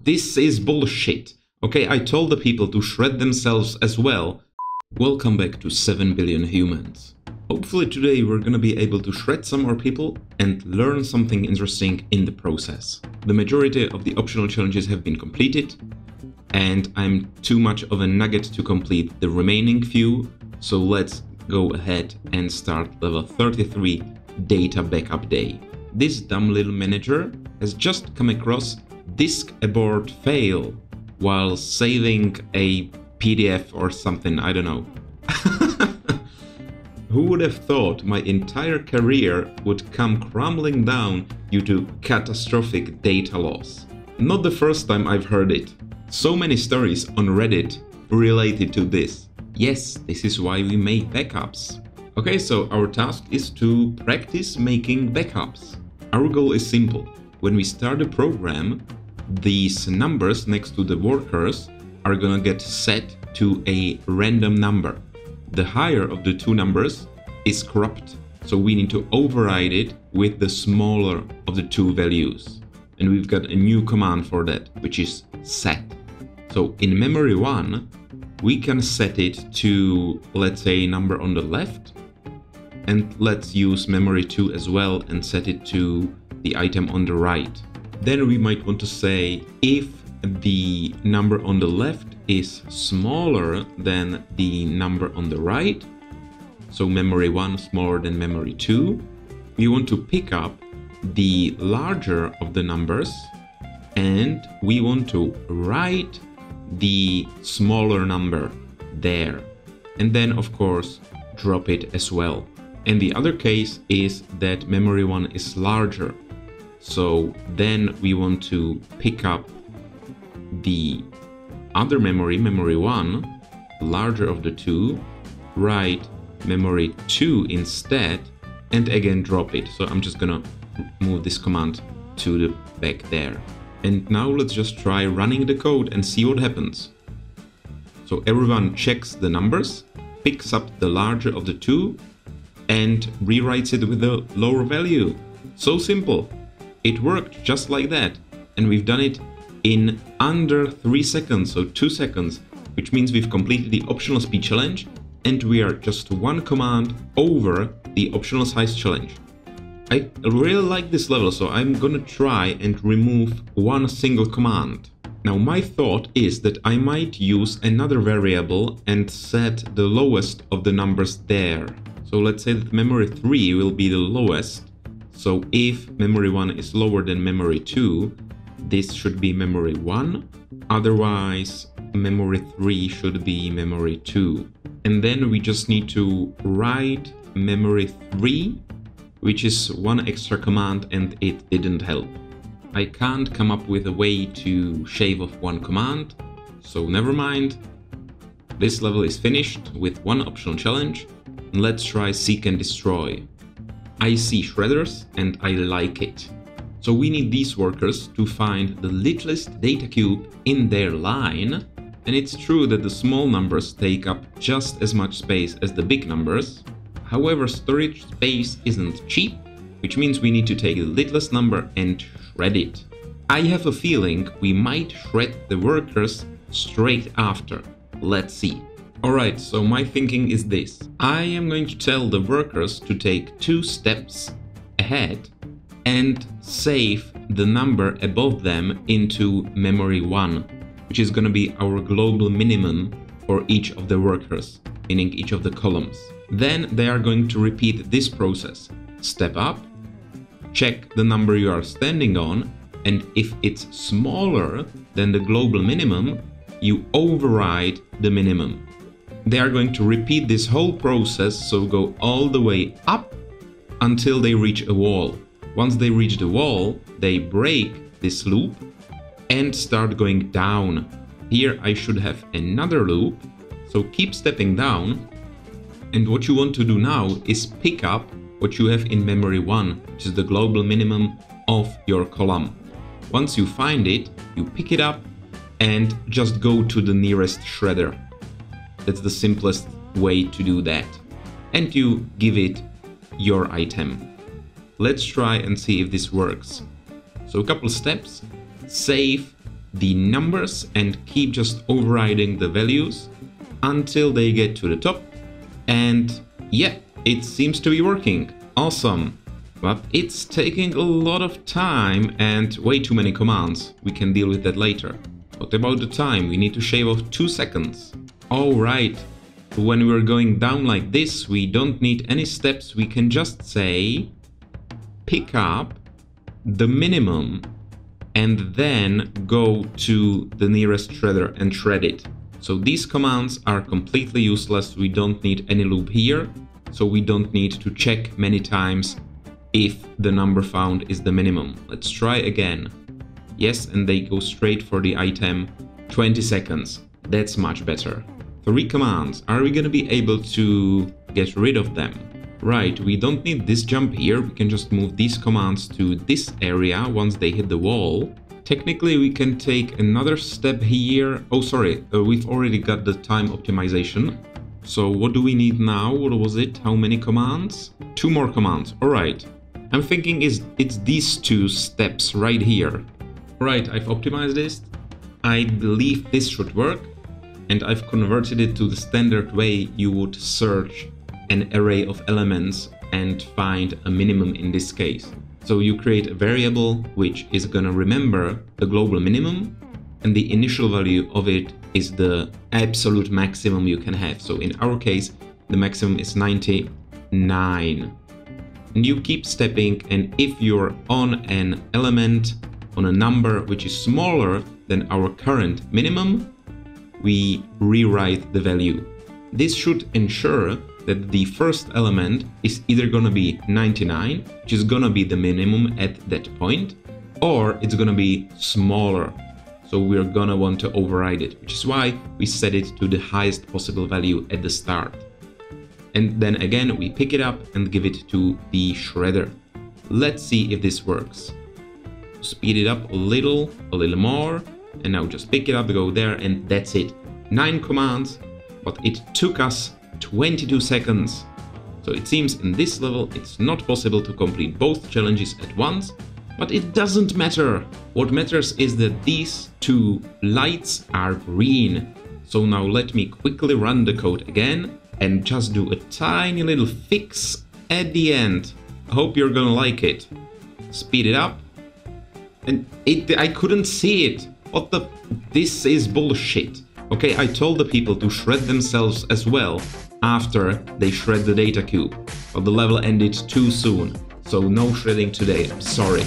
This is bullshit. Okay, I told the people to shred themselves as well. Welcome back to 7 billion humans. Hopefully today we're gonna be able to shred some more people and learn something interesting in the process. The majority of the optional challenges have been completed, and I'm too much of a nugget to complete the remaining few, so let's go ahead and start level 33 data backup day. This dumb little manager has just come across disk abort fail while saving a PDF or something, I don't know. Who would have thought my entire career would come crumbling down due to catastrophic data loss? Not the first time I've heard it. So many stories on Reddit related to this. Yes, this is why we make backups. Okay, so our task is to practice making backups. Our goal is simple. When we start a program, these numbers next to the workers are gonna get set to a random number. The higher of the two numbers is corrupt, so we need to override it with the smaller of the two values. And we've got a new command for that, which is set. So in memory 1, we can set it to, let's say, number on the left, and let's use memory 2 as well and set it to the item on the right. Then we might want to say if the number on the left is smaller than the number on the right, so memory 1 smaller than memory 2, we want to pick up the larger of the numbers and we want to write the smaller number there, and then of course drop it as well. And the other case is that memory 1 is larger, so then we want to pick up the other memory, memory 1, larger of the two, write memory 2 instead, and again drop it. So I'm just gonna move this command to the back there. And now let's just try running the code and see what happens. So everyone checks the numbers, picks up the larger of the two, and rewrites it with a lower value. So simple. It worked just like that. And we've done it in under 3 seconds, so 2 seconds, which means we've completed the optional speed challenge and we are just one command over the optional size challenge. I really like this level, so I'm gonna try and remove one single command. Now my thought is that I might use another variable and set the lowest of the numbers there. So let's say that memory 3 will be the lowest. So if memory 1 is lower than memory 2, this should be memory 1, otherwise memory 3 should be memory 2. And then we just need to write memory 3, which is one extra command, and it didn't help. I can't come up with a way to shave off one command, so never mind. This level is finished with one optional challenge. Let's try seek and destroy. I see shredders and I like it. So we need these workers to find the littlest data cube in their line, and it's true that the small numbers take up just as much space as the big numbers. However, storage space isn't cheap, which means we need to take the littlest number and shred it. I have a feeling we might shred the workers straight after. Let's see. Alright, so my thinking is this. I am going to tell the workers to take 2 steps ahead and save the number above them into memory 1, which is going to be our global minimum for each of the workers, meaning each of the columns. Then they are going to repeat this process. Step up, check the number you are standing on, and if it's smaller than the global minimum, you override the minimum. They are going to repeat this whole process, so go all the way up until they reach a wall. Once they reach the wall, they break this loop and start going down. Here I should have another loop, so keep stepping down. And what you want to do now is pick up what you have in memory 1, which is the global minimum of your column. Once you find it, you pick it up and just go to the nearest shredder. That's the simplest way to do that. And you give it your item. Let's try and see if this works. So a couple steps, save the numbers and keep just overriding the values until they get to the top. And yeah, it seems to be working. Awesome. But it's taking a lot of time and way too many commands. We can deal with that later. What about the time? We need to shave off 2 seconds. Alright. When we're going down like this, we don't need any steps. We can just say pick up the minimum and then go to the nearest shredder and shred it. So these commands are completely useless. We don't need any loop here, so we don't need to check many times if the number found is the minimum. Let's try again. Yes, and they go straight for the item. 20 seconds. That's much better. 3 commands. Are we gonna be able to get rid of them? Right, we don't need this jump here. We can just move these commands to this area once they hit the wall. Technically, we can take another step here. Oh, sorry, we've already got the time optimization. So what do we need now? What was it? How many commands? 2 more commands. All right. I'm thinking it's these 2 steps right here. All right, I've optimized this. I believe this should work. And I've converted it to the standard way you would search an array of elements and find a minimum in this case. So you create a variable which is gonna remember the global minimum, and the initial value of it is the absolute maximum you can have. So in our case, the maximum is 99. And you keep stepping, and if you're on an element, on a number which is smaller than our current minimum, we rewrite the value. This should ensure that the first element is either gonna be 99, which is gonna be the minimum at that point, or it's gonna be smaller. So we're gonna want to override it, which is why we set it to the highest possible value at the start. And then again, we pick it up and give it to the shredder. Let's see if this works. Speed it up a little more, and now just pick it up, go there, and that's it. 9 commands, but it took us 22 seconds. So it seems in this level it's not possible to complete both challenges at once, but it doesn't matter. What matters is that these 2 lights are green. So now let me quickly run the code again and just do a tiny little fix at the end. I hope you're gonna like it. Speed it up. And I couldn't see it. What the? This is bullshit. Okay, I told the people to shred themselves as well after they shred the data cube, but the level ended too soon, so no shredding today, I'm sorry.